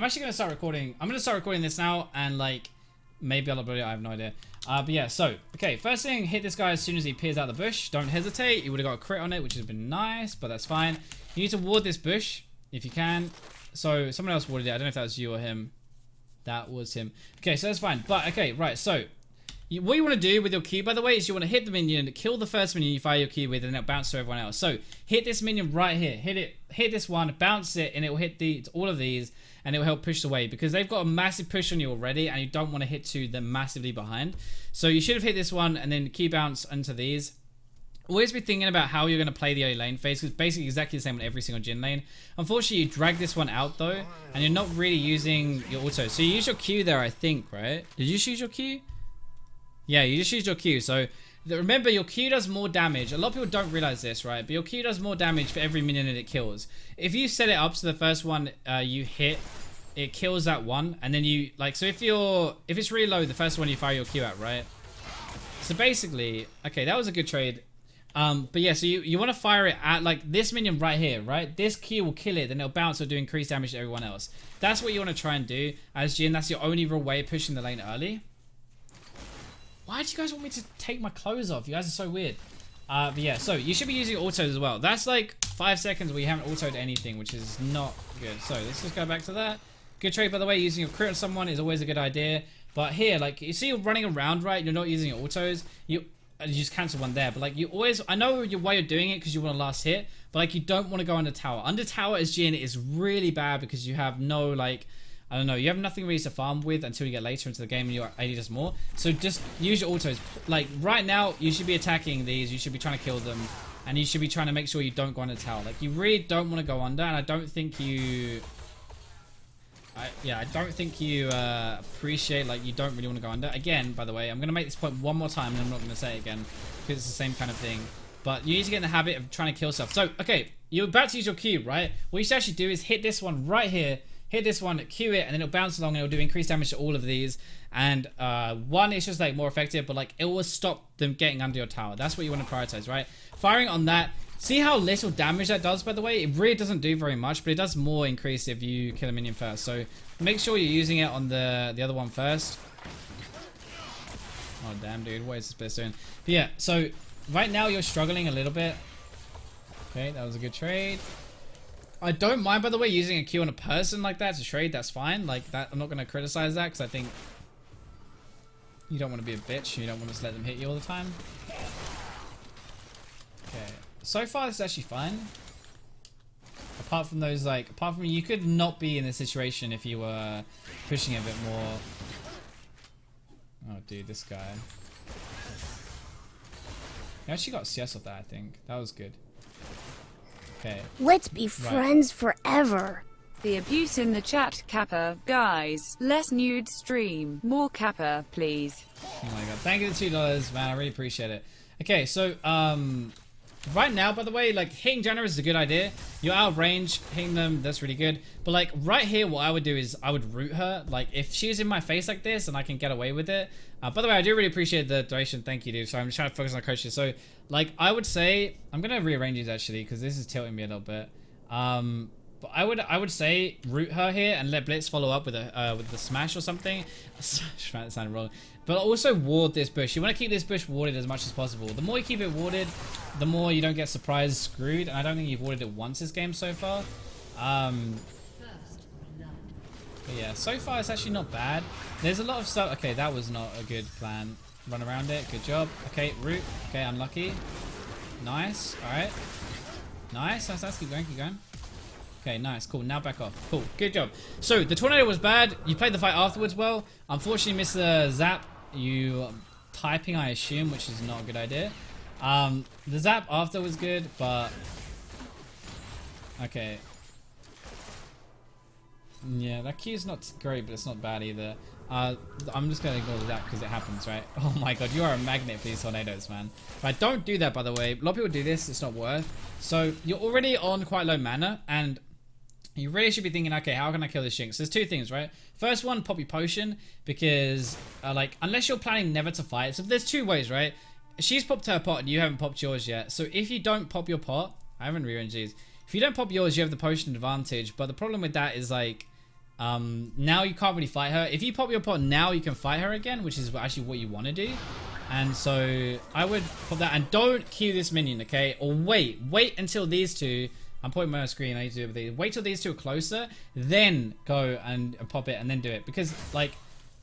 I'm actually gonna start recording. I'm gonna start recording this now, and like maybe I'll upload it. I have no idea. But yeah, so okay, first thing, hit this guy as soon as he appears out of the bush. Don't hesitate. You would have got a crit on it, which has been nice, but that's fine. You need to ward this bush if you can. So someone else warded it. I don't know if that was you or him. That was him. Okay, so that's fine. But okay, right. So what you want to do with your Q, by the way, is you want to hit the minion, kill the first minion you fire your Q with, and it'll bounce to everyone else. So hit this minion right here. Hit it. Hit this one. Bounce it, and it will hit all of these, and it will help push away because they've got a massive push on you already, and you don't want to hit two them massively behind. So you should have hit this one, and then Q bounce into these. Always be thinking about how you're going to play the early lane phase, because basically exactly the same on every single Jhin lane. Unfortunately, you drag this one out though, and you're not really using your auto. So you use your Q there, I think, right? Did you just use your Q? Yeah, you just used your Q. So remember, your Q does more damage. A lot of people don't realize this, right? But your Q does more damage for every minion that it kills. If you set it up so the first one you hit, it kills that one, and then you like. So if it's really low, the first one you fire your Q at, right? So basically, okay, that was a good trade. But yeah, so you want to fire it at like this minion right here, right? This Q will kill it, then it'll bounce or do increased damage to everyone else. That's what you want to try and do as Jhin. That's your only real way of pushing the lane early. Why do you guys want me to take my clothes off? You guys are so weird. But yeah, so you should be using autos as well. That's like 5 seconds where you haven't autoed anything, which is not good. So let's just go back to that. Good trade, by the way. Using a crit on someone is always a good idea. But here, like, you see you're running around, right? You're not using your autos. You just cancel one there. But like, you always, I know why you're doing it because you want a last hit. But like, you don't want to go under tower. Under tower as Jhin is really bad because you have no, like, I don't know, you have nothing really to farm with until you get later into the game and your AD does more. So just use your autos. Like right now, you should be attacking these. You should be trying to kill them. And you should be trying to make sure you don't go under tower. Like you really don't want to go under. And I don't think you... I don't think you appreciate, like you don't really want to go under. Again, by the way, I'm going to make this point one more time and I'm not going to say it again. Because it's the same kind of thing. But you need to get in the habit of trying to kill stuff. So, okay, you're about to use your Q, right? What you should actually do is hit this one right here. Hit this one, Q it, and then it'll bounce along and it'll do increased damage to all of these. And one is just like more effective, but like it will stop them getting under your tower. That's what you want to prioritize, right? Firing on that. See how little damage that does, by the way? It really doesn't do very much, but it does more increase if you kill a minion first. So make sure you're using it on the other one first. Oh, damn, dude. What is this best doing? But yeah, so right now you're struggling a little bit. Okay, that was a good trade. I don't mind, by the way, using a Q on a person like that to trade. That's fine. Like that, I'm not going to criticize that because I think you don't want to be a bitch. You don't want to just let them hit you all the time. Okay. So far, it's actually fine. Apart from those, like, apart from you could not be in this situation if you were pushing a bit more. Oh, dude, this guy. He actually got CS off that, I think. That was good. Okay. Let's be friends forever. The abuse in the chat, Kappa. Guys, less nude stream. More Kappa, please. Oh my god. Thank you for the $2, man. I really appreciate it. Okay, so, right now, by the way, like, hitting Janna is a good idea. You're out of range, hitting them, that's really good. But, like, right here, what I would do is I would root her. Like, if she's in my face like this and I can get away with it. By the way, I do really appreciate the donation. Thank you, dude. So I'm just trying to focus on coaches. So, like, I would say, I'm going to rearrange these, actually, because this is tilting me a little bit. But I would say root her here and let Blitz follow up with the smash or something. Smash, that sounded wrong. But also ward this bush. You want to keep this bush warded as much as possible. The more you keep it warded, the more you don't get surprise screwed. And I don't think you've warded it once this game so far. But yeah, so far it's actually not bad. There's a lot of stuff. Okay, that was not a good plan. Run around it. Good job. Okay, root. Okay, unlucky. Nice. All right. Nice. Nice. Keep going. Keep going. Okay, nice, cool. Now back off. Cool, good job. So the tornado was bad. You played the fight afterwards well. Unfortunately, missed the zap. You typing, I assume, which is not a good idea. The zap after was good, but okay. Yeah, that Q is not great, but it's not bad either. I'm just gonna ignore that because it happens, right? Oh my god, you are a magnet for these tornadoes, man. Right, don't do that, by the way. A lot of people do this. It's not worth. So you're already on quite low mana, and you really should be thinking, okay, how can I kill this Jinx? There's two things, right? First one, pop your potion, because like, unless you're planning never to fight, so there's two ways, right? She's popped her pot and you haven't popped yours yet. So if you don't pop your pot, I haven't rearranged these. If you don't pop yours, you have the potion advantage. But the problem with that is, like, Now you can't really fight her. If you pop your pot now, you can fight her again, which is actually what you want to do. And so I would pop that, and don't queue this minion, okay? Or wait until these two. I'm pointing my screen. I need to do it with these. Wait till these two are closer, then go and pop it, and then do it. Because like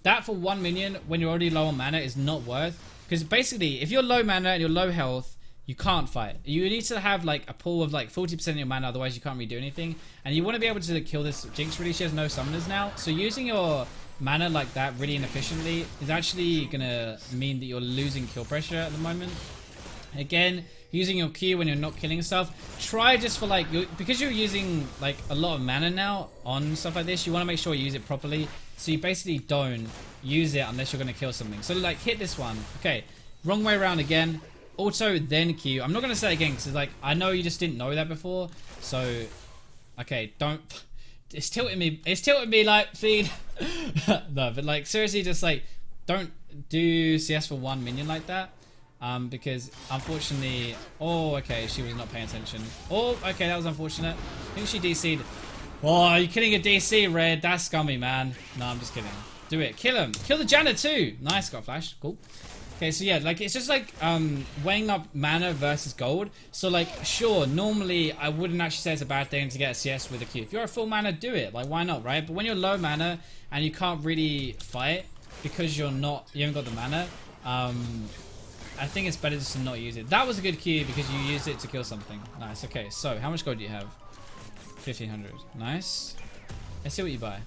that for one minion when you're already low on mana is not worth. Because basically, if you're low mana and you're low health, you can't fight. You need to have like a pool of like 40% of your mana, otherwise you can't really do anything. And you want to be able to kill this Jinx really. She has no summoners now. So using your mana like that really inefficiently is actually gonna mean that you're losing kill pressure at the moment. Again, using your Q when you're not killing stuff, try just for like, because you're using like a lot of mana now on stuff like this, you want to make sure you use it properly. So you basically don't use it unless you're going to kill something. So like hit this one. Okay, wrong way around again. Auto, then Q. I'm not going to say it again because like I know you just didn't know that before. So okay, don't. It's tilting me like feed. No, but like seriously, just like don't do CS for one minion like that. Because unfortunately, oh okay, she was not paying attention. Oh okay, that was unfortunate. I think she DC'd. Oh, you're killing a DC, Red. That's scummy, man. No, I'm just kidding. Do it. Kill him. Kill the Jana too. Nice, got flash. Cool. Okay, so yeah, like it's just like weighing up mana versus gold. So like, sure, normally I wouldn't actually say it's a bad thing to get a CS with a Q. If you're a full mana, do it. Like, why not, right? But when you're low mana and you can't really fight because you haven't got the mana, I think it's better just to not use it. That was a good Q because you used it to kill something. Nice. Okay, so how much gold do you have? 1,500. Nice. Let's see what you buy.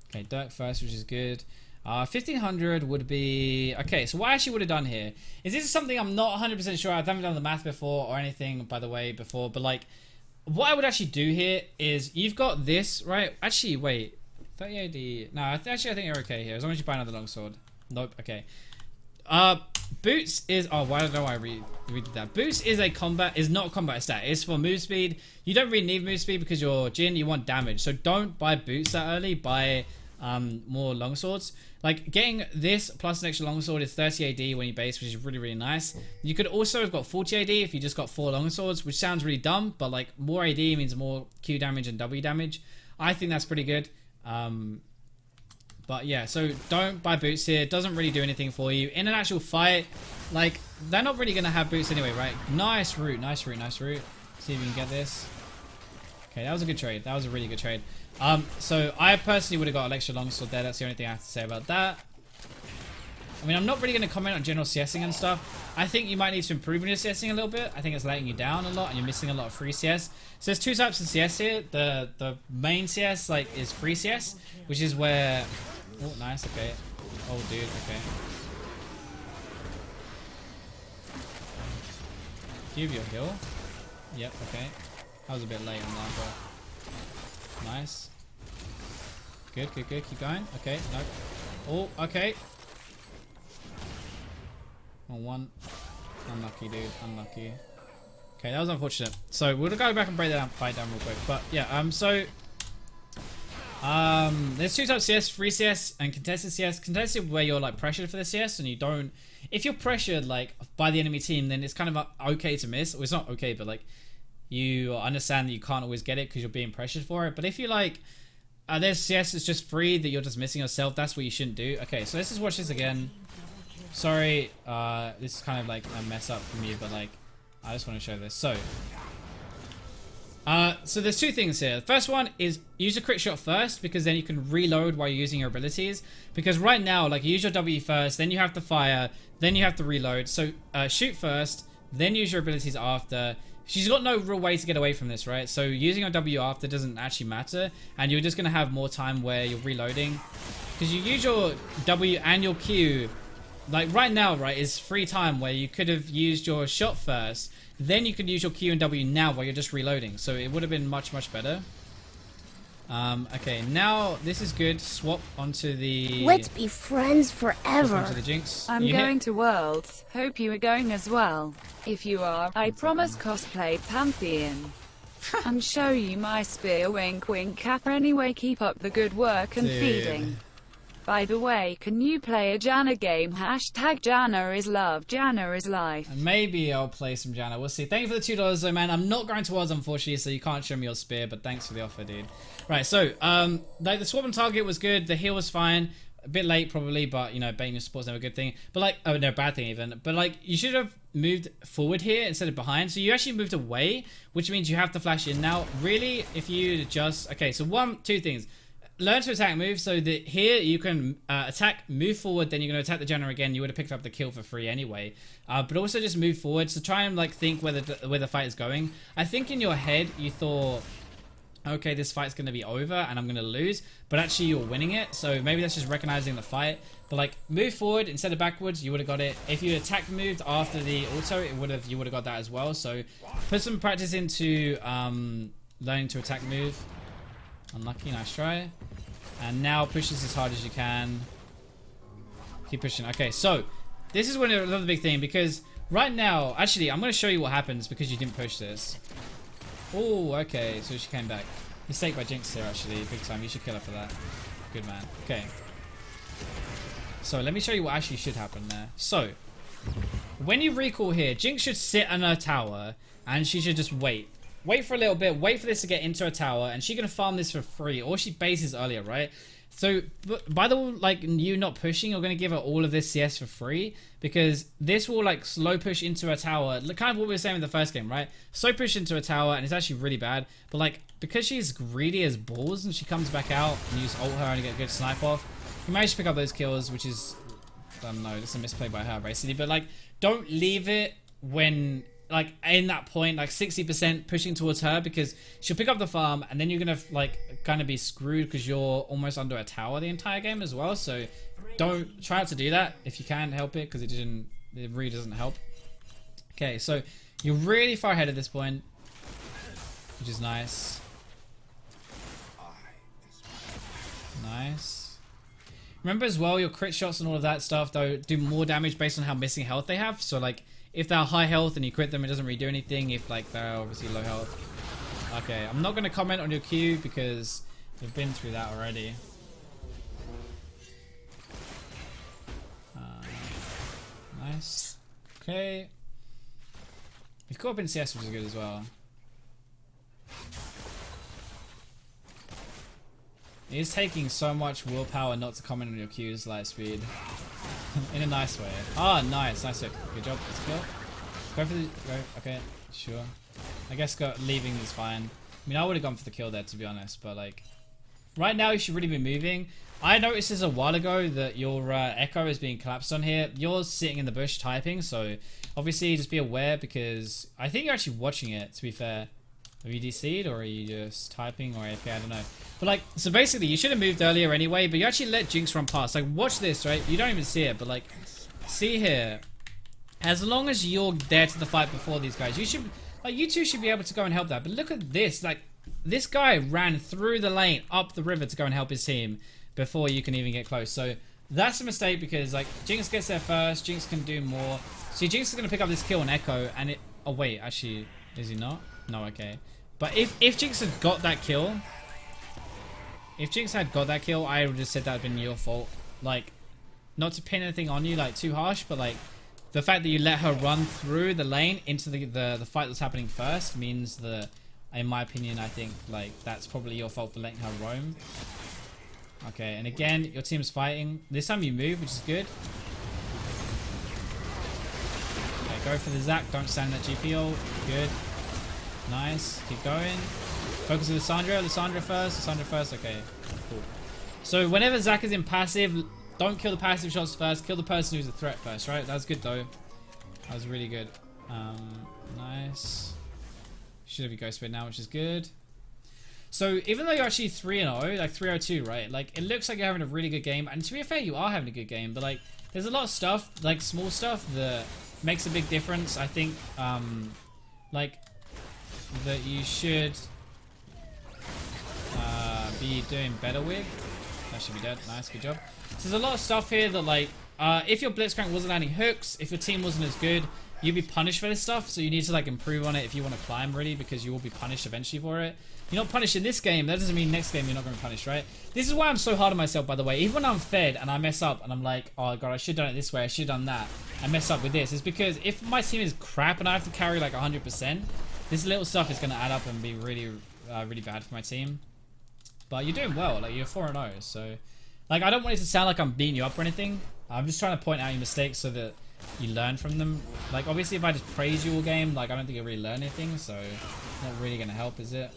Okay, Dirk first, which is good. 1,500 would be... Okay, so what I actually would have done here is this is something I'm not 100% sure. I haven't done the math before or anything, by the way, before. But, like, what I would actually do here is you've got this, right? Actually, wait. 30 AD... No, actually, I think you're okay here. As long as you buy another longsword. Nope, okay. Boots is... Oh, why don't I redid that? Boots is not a combat stat. It's for move speed. You don't really need move speed because you're Jhin. You want damage. So don't buy boots that early. Buy more longswords. Like, getting this plus an extra longsword is 30 AD when you base, which is really, really nice. You could also have got 40 AD if you just got 4 longswords, which sounds really dumb, but like more AD means more Q damage and W damage. I think that's pretty good. But yeah, so don't buy boots here. It doesn't really do anything for you. In an actual fight, like, they're not really going to have boots anyway, right? Nice route, nice route, nice route. See if we can get this. Okay, that was a good trade. That was a really good trade. So I personally would have got an extra longsword there. That's the only thing I have to say about that. I mean, I'm not really going to comment on general CSing and stuff. I think you might need to improve on your CSing a little bit. I think it's letting you down a lot and you're missing a lot of free CS. So there's two types of CS here. The main CS like is free CS, which is where... Oh, nice, okay. Oh, dude, okay. Do you have your heal? Yep, okay. I was a bit late on that, but... Nice. Good, good, good. Keep going. Okay, no. Oh, okay. On one. Unlucky, dude. Unlucky. Okay, that was unfortunate. So we'll go back and break that fight down real quick. But yeah, so there's two types of CS: free CS and contested CS. Contested where you're like pressured for the CS and you don't. If you're pressured like by the enemy team, then it's kind of okay to miss. Well, it's not okay, but like you understand that you can't always get it because you're being pressured for it. But if you like, there's CS that's just free that you're just missing yourself. That's what you shouldn't do. Okay, so let's just watch this again. Sorry, this is kind of like a mess up from you, but like, I just want to show this. So there's two things here. The first one is use a crit shot first, because then you can reload while you're using your abilities. Because right now, like, you use your W first, then you have to fire, then you have to reload. So shoot first, then use your abilities after. She's got no real way to get away from this, right? So using your W after doesn't actually matter, and you're just going to have more time where you're reloading. Because you use your W and your Q, like right now, right, is free time where you could have used your shot first, then you could use your Q and W now while you're just reloading. So it would have been much, much better. Okay, now this is good. Swap onto the... Let's be friends forever. Onto the Jinx. I'm going to Worlds. Hope you are going as well. If you are, I promise cosplay Pantheon. And show you my spear. Wink wink cap. Anyway, keep up the good work and Dude. feeding. By the way, can you play a Janna game? Hashtag Janna is love, Janna is life. And maybe I'll play some Janna. We'll see. Thank you for the $2 though, man. I'm not going to Worlds, unfortunately, so you can't show me your spear, but thanks for the offer, dude. Right, so, like, the swap on target was good. The heal was fine. A bit late, probably, but, you know, baiting your support's never a good thing. But, like, oh, no, bad thing even. But, like, you should have moved forward here instead of behind. So you actually moved away, which means you have to flash in. Now, really, if you just... Okay, so two things. Learn to attack move so that here you can attack, move forward, then you're going to attack the Janna again. You would have picked up the kill for free anyway. But also just move forward. So try and like think where the fight is going. I think in your head you thought, okay, this fight's going to be over and I'm going to lose. But actually you're winning it. So maybe that's just recognizing the fight. But like move forward instead of backwards, you would have got it. If you attack moved after the auto, you would have got that as well. So put some practice into learning to attack move. Unlucky, nice try. And now push this as hard as you can. Keep pushing. Okay, so this is another big thing because right now, actually, I'm going to show you what happens because you didn't push this. Oh, okay, so she came back. Mistake by Jinx here, actually, big time. You should kill her for that. Good man. Okay. So let me show you what actually should happen there. So when you recall here, Jinx should sit on her tower and she should just wait. Wait for a little bit, wait for this to get into a tower, and she's gonna farm this for free, or she bases earlier, right? So, by the like you not pushing, you're gonna give her all of this CS for free, because this will like slow push into a tower, kind of what we were saying in the first game, right? Slow push into a tower, and it's actually really bad, but like, because she's greedy as balls, and she comes back out, and you just ult her and get a good snipe off, you manage to pick up those kills, which is, I don't know, this is a misplay by her, basically, but like, don't leave it when... like in that point, like 60% pushing towards her, because she'll pick up the farm and then you're gonna like kind of be screwed because you're almost under a tower the entire game as well. So don't try not to do that if you can help it, because it really doesn't help. Okay, so you're really far ahead at this point, which is nice. Nice. Remember as well, your crit shots and all of that stuff though do more damage based on how missing health they have. So like, if they're high health and you crit them, it doesn't really do anything. If like they're obviously low health. Okay, I'm not going to comment on your Q because we've been through that already. Nice. Okay. We've caught up in CS, which is good as well. It is taking so much willpower not to comment on your Q's light speed. In a nice way. Ah, oh, nice. Nice. Good job. Let's kill. Go for the... Go. Okay. Sure. I guess leaving is fine. I mean, I would have gone for the kill there, to be honest. But, like... Right now, you should really be moving. I noticed this a while ago that your echo is being collapsed on here. You're sitting in the bush typing. So, obviously, just be aware because... I think you're actually watching it, to be fair. Have you DC'd or are you just typing or AFK? I don't know. But like, so basically you should have moved earlier anyway, but you actually let Jinx run past. Like, watch this, right? You don't even see it, but like, see here. As long as you're there to the fight before these guys, you should, like, you two should be able to go and help that. But look at this, like, this guy ran through the lane, up the river to go and help his team before you can even get close. So that's a mistake because like, Jinx gets there first, Jinx can do more. See, Jinx is going to pick up this kill on Echo and it, oh wait, actually, is he not? No, okay. But if Jinx had got that kill, I would have just said that had been your fault. Like, not to pin anything on you, like, too harsh, but, like, the fact that you let her run through the lane into the fight that's happening first means that, in my opinion, I think, like, that's probably your fault for letting her roam. Okay, and again, your team's fighting. This time you move, which is good. Okay, go for the Zac. Don't stand that GP ult. Good. Nice. Keep going. Focus on Lissandra. Lissandra first. Okay. Cool. So whenever Zac is in passive, don't kill the passive shots first. Kill the person who's a threat first, right? That was good though. That was really good. Nice. Should have a ghost spin now, which is good. So even though you're actually 3-0, like 3-0-2, right? Like, it looks like you're having a really good game. And to be fair, you are having a good game. But like, there's a lot of stuff, like small stuff that makes a big difference. I think, like, that you should be doing better with. That should be dead. Nice, good job. So there's a lot of stuff here that like if your Blitzcrank wasn't landing hooks, if your team wasn't as good, you'd be punished for this stuff. So you need to like improve on it if you want to climb, really, because you will be punished eventually for it. You're not punished in this game. That doesn't mean next game you're not going to be punished, right? This is why I'm so hard on myself, by the way. Even when I'm fed and I mess up and I'm like, oh god, I should have done it this way, I should have done that, I mess up with this. It's because if my team is crap and I have to carry like 100%, this little stuff is going to add up and be really, really bad for my team. But you're doing well. Like, you're 4-0, so... Like, I don't want it to sound like I'm beating you up or anything. I'm just trying to point out your mistakes so that you learn from them. Like, obviously, if I just praise you all game, like, I don't think you'll really learn anything, so it's not really going to help, is it?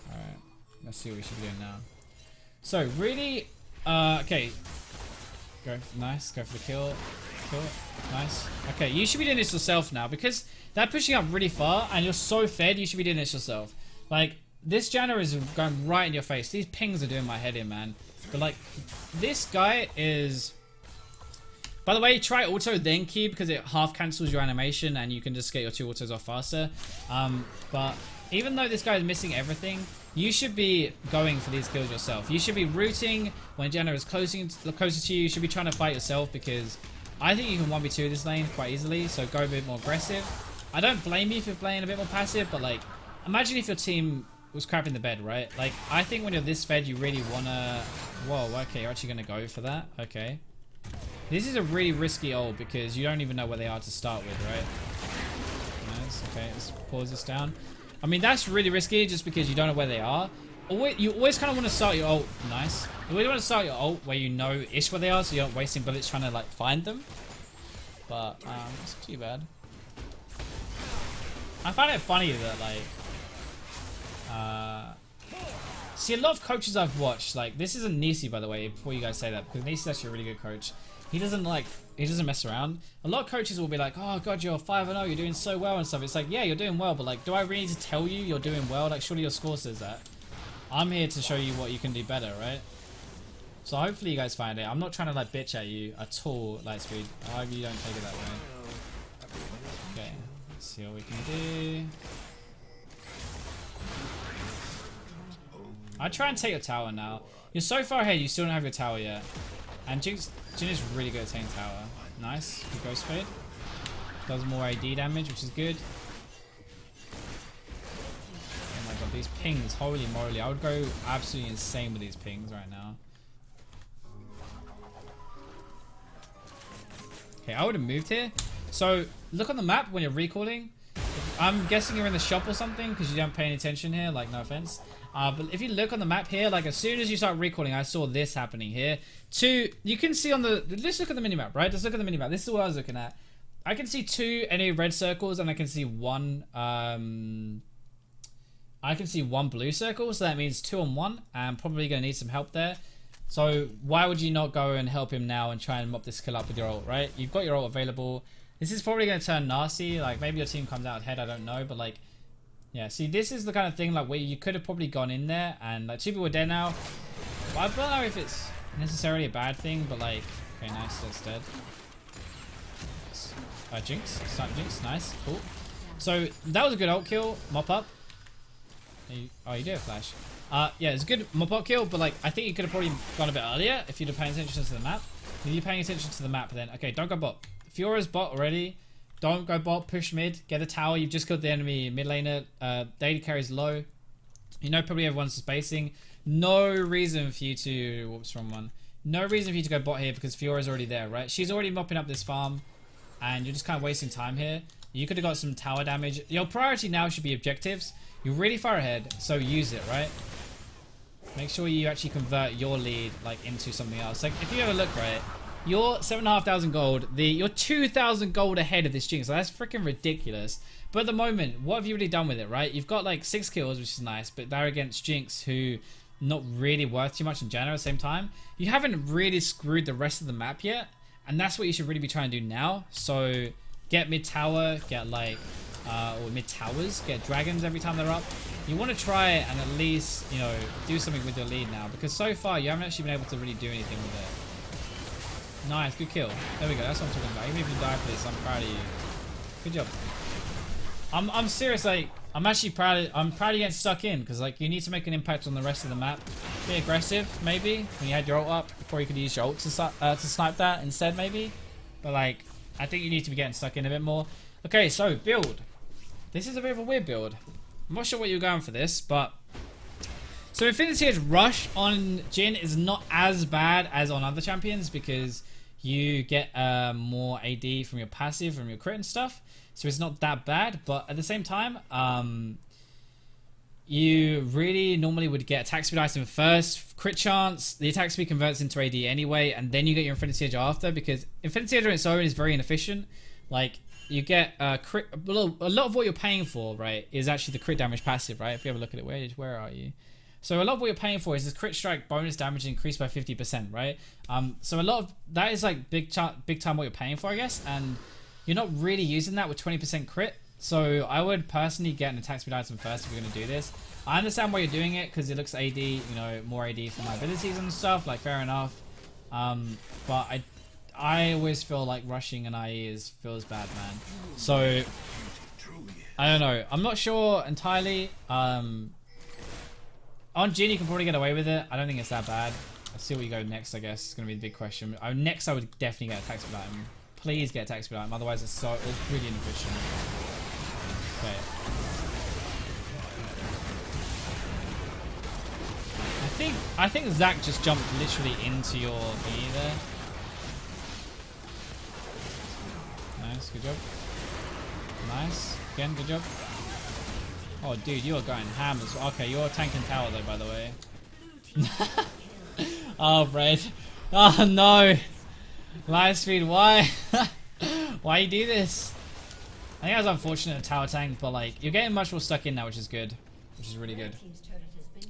Alright, let's see what we should be doing now. So, really, okay. Go, nice, go for the kill. Kill, nice. Okay, you should be doing this yourself now, because they're pushing up really far, and you're so fed, you should be doing this yourself. Like, this Janna is going right in your face. These pings are doing my head in, man. But, like, this guy is... By the way, try auto then key because it half cancels your animation and you can just get your 2 autos off faster. But even though this guy is missing everything, you should be going for these kills yourself. You should be rooting when Janna is closer to you. You should be trying to fight yourself because I think you can 1v2 this lane quite easily. So go a bit more aggressive. I don't blame you if you're playing a bit more passive, but, like, imagine if your team was crap in the bed, right? Like, I think when you're this fed, you really wanna... Whoa, okay, you're actually gonna go for that? Okay. This is a really risky ult because you don't even know where they are to start with, right? Nice, okay, let's pause this down. I mean, that's really risky just because you don't know where they are. You always kind of want to start your ult... Nice. You always want to start your ult where you know-ish where they are so you're not wasting bullets trying to, like, find them. But, it's not too bad. I find it funny that, like... see, a lot of coaches I've watched, like, this isn't Nisi, by the way, before you guys say that, because Nisi's actually a really good coach. He doesn't mess around. A lot of coaches will be like, oh god, you're 5-0, you're doing so well and stuff. It's like, yeah, you're doing well, but, like, do I really need to tell you you're doing well? Like, surely your score says that. I'm here to show you what you can do better, right? So hopefully you guys find it. I'm not trying to, like, bitch at you at all, Lightspeed. I hope you don't take it that way. Okay, let's see what we can do. I try and take your tower now. You're so far ahead, you still don't have your tower yet. And Jhin is really good at taking tower. Nice. Good Ghost Fade. Does more AD damage, which is good. Oh my god, these pings. Holy moly. I would go absolutely insane with these pings right now. Okay, I would have moved here. So, look on the map when you're recalling. I'm guessing you're in the shop or something because you don't pay any attention here. Like, no offense. But if you look on the map here, like, as soon as you start recalling, I saw this happening here. You can see on the... Let's look at the minimap, right? Let's look at the minimap. This is what I was looking at. I can see 2 any red circles, and I can see 1... I can see 1 blue circle, so that means 2 on 1. I'm probably going to need some help there. So why would you not go and help him now and try and mop this kill up with your ult, right? You've got your ult available. This is probably going to turn nasty. Like, maybe your team comes out ahead, I don't know. But, like, yeah, see, this is the kind of thing, like, where you could have probably gone in there. And, like, 2 people are dead now. I don't know if it's necessarily a bad thing, but, like... Okay, nice, that's dead. Jinx. Start Jinx, nice, cool. So, that was a good ult kill. Mop up. Oh, you do have flash. Yeah, it's a good mop up kill, but, like, I think you could have probably gone a bit earlier if you'd have paid attention to the map. If you're paying attention to the map, then... Okay, don't go bot. Fiora's bot already. Don't go bot, push mid, get a tower. You've just killed the enemy mid laner. Daily carry's low. You know probably everyone's spacing. No reason for you to... Whoops, wrong one. No reason for you to go bot here because Fiora's already there, right? She's already mopping up this farm. And you're just kind of wasting time here. You could have got some tower damage. Your priority now should be objectives. You're really far ahead, so use it, right? Make sure you actually convert your lead, like, into something else. Like, if you ever look, right... You're 7,500 gold. You're 2,000 gold ahead of this Jinx. So that's freaking ridiculous. But at the moment, what have you really done with it, right? You've got like 6 kills, which is nice, but they're against Jinx, who not really worth too much in general at the same time. You haven't really screwed the rest of the map yet, and that's what you should really be trying to do now. So get mid tower, get like or mid towers, get dragons every time they're up. You want to try and at least, you know, do something with your lead now, because so far you haven't actually been able to really do anything with it. Nice, good kill. There we go, that's what I'm talking about. Even if you die for this, I'm proud of you. Good job. I'm serious, like, I'm actually proud. I'm proud of getting stuck in because like you need to make an impact on the rest of the map. Be aggressive, maybe. When you had your ult up, before you could use your ult to snipe that instead, maybe. But like, I think you need to be getting stuck in a bit more. Okay, so build. This is a bit of a weird build. I'm not sure what you're going for this, but so Infinity Edge Rush on Jhin is not as bad as on other champions because you get more AD from your passive, from your crit and stuff. So it's not that bad, but at the same time, you really normally would get attack speed item first, crit chance, the attack speed converts into AD anyway, and then you get your Infinity Edge after, because Infinity Edge on its own is very inefficient. Like, you get crit, a lot of what you're paying for, right, is actually the crit damage passive, right? If you have a look at it, where are you? So a lot of what you're paying for is this crit strike bonus damage increased by 50%, right? So a lot of that is like big time what you're paying for, I guess, and you're not really using that with 20% crit. So I would personally get an attack speed item first if you're going to do this. I understand why you're doing it because it looks AD, you know, more AD for my abilities and stuff, like fair enough. But I always feel like rushing an IE feels bad, man. So I don't know. I'm not sure entirely. On Jhin you can probably get away with it. I don't think it's that bad. Let's see what you go next, I guess. It's going to be the big question. Next I would definitely get attack speed item. Please get attack speed item, otherwise it's really inefficient. Okay. I think Zach just jumped literally into your thingy there. Nice, good job. Nice. Again, good job. Oh dude, you are going ham as well. Okay, you're tanking tower though, by the way. Oh, Brad. Oh no. Live speed, why? Why you do this? I think that was unfortunate in tower tank, but like you're getting much more stuck in now, which is good. Which is really good.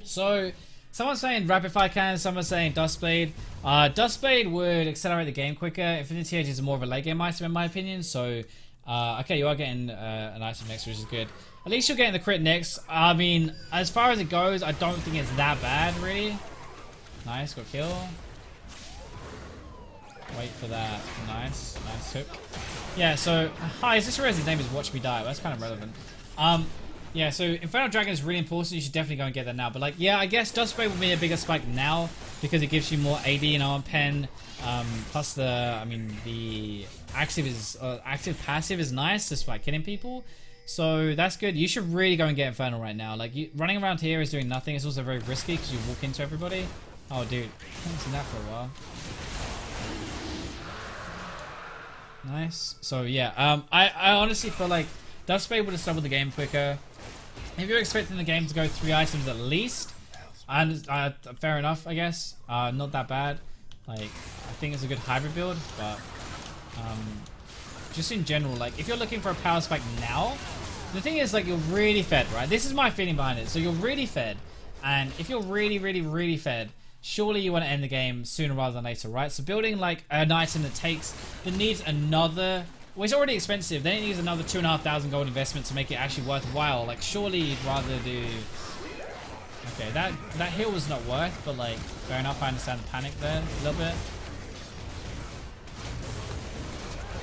So someone's saying rapid fire cannon, someone's saying Dustblade. Dustblade would accelerate the game quicker. Infinity Edge is more of a late game item in my opinion, so okay, you are getting an item next, which is good. At least you're getting the crit next. I mean, as far as it goes, I don't think it's that bad, really. Nice, got kill. Wait for that. Nice, nice hook. Yeah, so, hi, is this where his name is Watch Me Die? Well, that's kind of relevant. Yeah, so Infernal Dragon is really important. You should definitely go and get that now. But like, yeah, I guess Dustblade will be a bigger spike now because it gives you more AD and arm pen. Plus the active passive is nice, just like killing people. So that's good. You should really go and get Infernal right now. Like, running around here is doing nothing. It's also very risky because you walk into everybody. Oh, dude, I haven't seen that for a while. Nice. So yeah, I honestly feel like Dustblade would have started the game quicker. If you're expecting the game to go 3 items at least, fair enough, I guess. Not that bad. Like, I think it's a good hybrid build, but just in general, like, if you're looking for a power spike now, the thing is, like, you're really fed, right? This is my feeling behind it. So you're really fed, and if you're really fed, surely you want to end the game sooner rather than later, right? So building like an item that needs another, well, it's already expensive, then it needs another 2,500 gold investment to make it actually worthwhile. Like, surely you'd rather do, okay, that heal was not worth, but like, fair enough, I understand the panic there a little bit.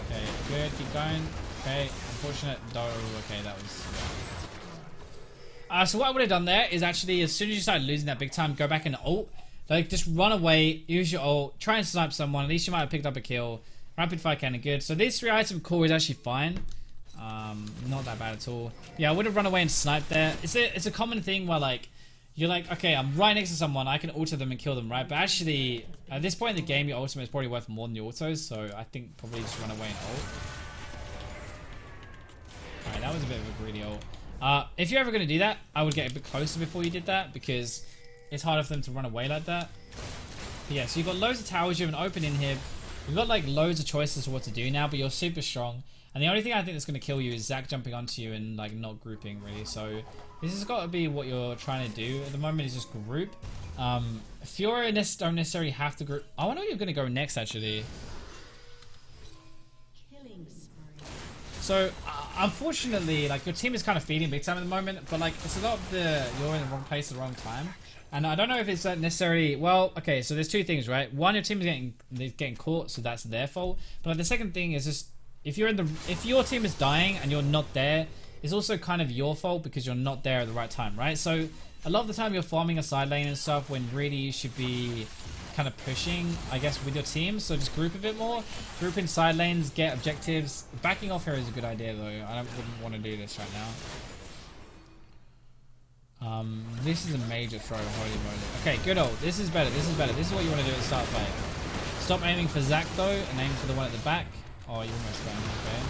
Okay, good, keep going. Okay, unfortunate, no, okay, that was, so what I would have done there is actually, as soon as you started losing that big time, go back and ult. Like, just run away, use your ult, try and snipe someone, at least you might have picked up a kill. Rapid fire cannon, good. So this 3 item core is actually fine. Not that bad at all. Yeah, I would have run away and sniped there. It's a common thing where like, you're like, okay, I'm right next to someone, I can auto them and kill them, right? But actually, at this point in the game, your ultimate is probably worth more than your autos, so I think probably just run away and ult. Alright, that was a bit of a greedy ult. If you're ever going to do that, I would get a bit closer before you did that, because it's harder for them to run away like that. But yeah, so you've got loads of towers, you have an open in here. You've got like loads of choices of what to do now, but you're super strong. And the only thing I think that's going to kill you is Zach jumping onto you and like not grouping really. So this has got to be what you're trying to do at the moment, is just group. Fiora don't necessarily have to group. I wonder where you're going to go next actually. So unfortunately, like, your team is kind of feeding big time at the moment, but like, it's a lot of you're in the wrong place at the wrong time. And I don't know if it's necessarily, well, okay, so there's 2 things, right? One, your team is getting caught, so that's their fault. But like, the second thing is just, if your team is dying and you're not there, it's also kind of your fault because you're not there at the right time, right? So a lot of the time you're farming a side lane and stuff when really you should be kind of pushing, I guess, with your team. So just group a bit more, group in side lanes, get objectives. Backing off here is a good idea though. Wouldn't want to do this right now. This is a major throw, holy moly. Okay, good old. This is better. This is better. This is what you want to do at the start of fight. Stop aiming for Zac though, and aim for the one at the back. Oh, you almost got him. Okay.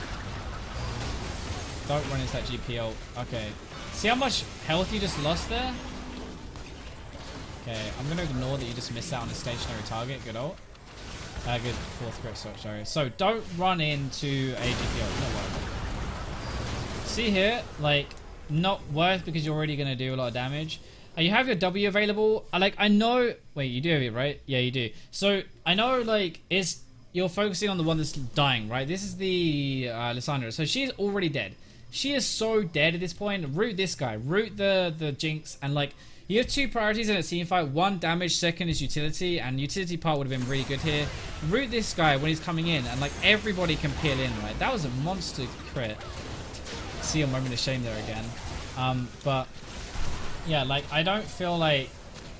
Don't run into that GPL. Okay. See how much health you just lost there? Okay, I'm going to ignore that you just missed out on a stationary target. Good ult. Good fourth crit, sorry. So don't run into a GPL. Not worth. See here, like, not worth because you're already going to do a lot of damage. You have your W available. I know... Wait, you do have it, right? Yeah, you do. So I know, like, you're focusing on the one that's dying, right? This is the Lissandra. So she's already dead. She is so dead at this point. Root this guy. Root the Jinx. And, like, you have two priorities in a team fight. One, damage. Second is utility. And utility part would have been really good here. Root this guy when he's coming in. And, like, everybody can peel in, right? That was a monster crit. See a moment of shame there again. But, yeah, like, I don't feel like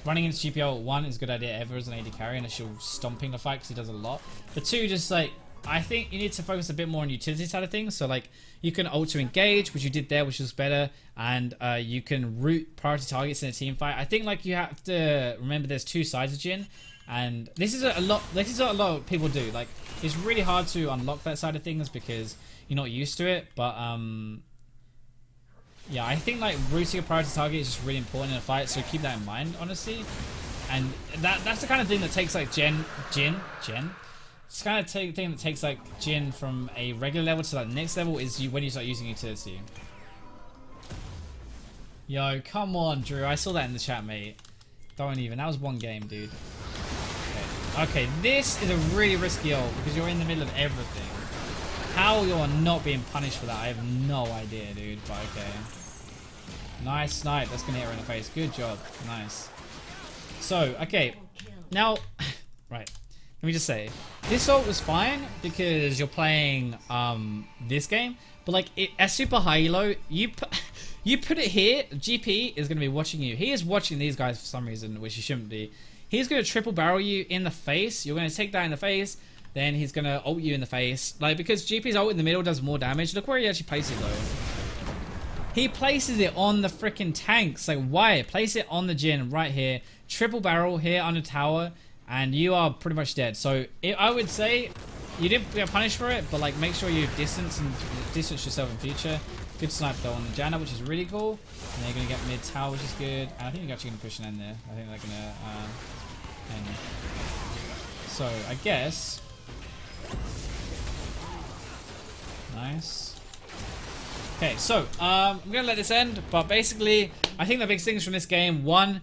running into GPL, one, is a good idea ever as an AD carry. Unless you're stomping the fight because he does a lot. But two, just, like, I think you need to focus a bit more on utility side of things. So, like, you can ult to engage, which you did there, which was better. And you can root priority targets in a team fight. I think, like, you have to remember there's two sides of Jhin. And this is a lot of people do. Like, it's really hard to unlock that side of things because you're not used to it. But, yeah, I think, like, rooting a priority target is just really important in a fight. So keep that in mind, honestly. And that's the kind of thing that takes, like, Jhin. It's the kind of thing that takes, like, Jhin from a regular level to, like, next level is when you start using utility. Yo, come on, Drew. I saw that in the chat, mate. Don't even. That was one game, dude. Okay, this is a really risky ult because you're in the middle of everything. How you're not being punished for that, I have no idea, dude. But okay. Nice snipe. That's going to hit her in the face. Good job. Nice. So, okay. Now, right. Let me just say, this ult was fine because you're playing this game, but like at super high elo, you put it here, GP is going to be watching you. He is watching these guys for some reason, which he shouldn't be. He's going to triple barrel you in the face. You're going to take that in the face, then he's going to ult you in the face. Like, because GP's ult in the middle does more damage. Look where he actually places though. He places it on the freaking tanks. Like, why? Place it on the Jhin right here. Triple barrel here on the tower. And you are pretty much dead. So I would say you didn't get punished for it, but like make sure you distance yourself in future. Good snipe though on the Janna, which is really cool. And they're gonna get mid tower, which is good. And I think you're actually gonna push an end there. I think they're gonna end. So I guess. Nice. Okay, so I'm gonna let this end, but basically I think the big things from this game, one,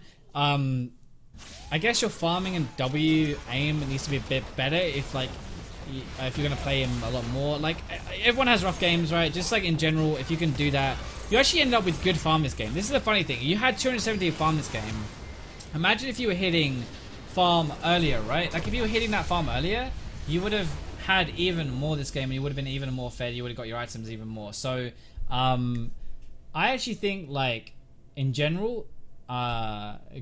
I guess your farming and W aim needs to be a bit better if like if you're gonna play him a lot more. Like everyone has rough games, right? Just like in general, if you can do that, you actually end up with good farm this game. This is the funny thing. You had 270 farm this game. Imagine if you were hitting farm earlier, right? Like if you were hitting that farm earlier, you would have had even more this game and you would have been even more fed. You would have got your items even more. So I actually think like in general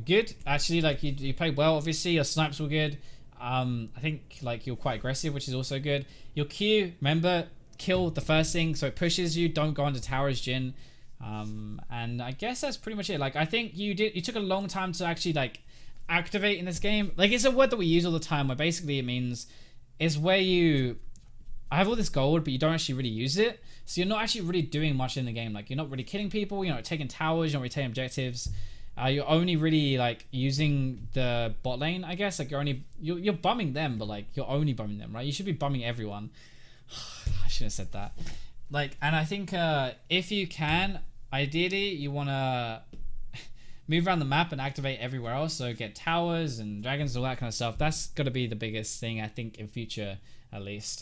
good actually. Like you played well, obviously your snipes were good. I think like you're quite aggressive, which is also good. Your Q, remember, kill the first thing so it pushes you, don't go into towers, Jhin. And I guess that's pretty much it. Like I think you took a long time to actually like activate in this game. Like it's a word that we use all the time where basically it means it's where I have all this gold but you don't actually really use it, so you're not actually really doing much in the game. Like you're not really killing people, you're not taking towers, you're not really taking objectives. You're only really like using the bot lane, I guess. Like you're bumming them, but like you're only bumming them, right? You should be bumming everyone. I shouldn't have said that. Like, and I think if you can, ideally you want to move around the map and activate everywhere else. So get towers and dragons and all that kind of stuff. That's got to be the biggest thing I think in future, at least.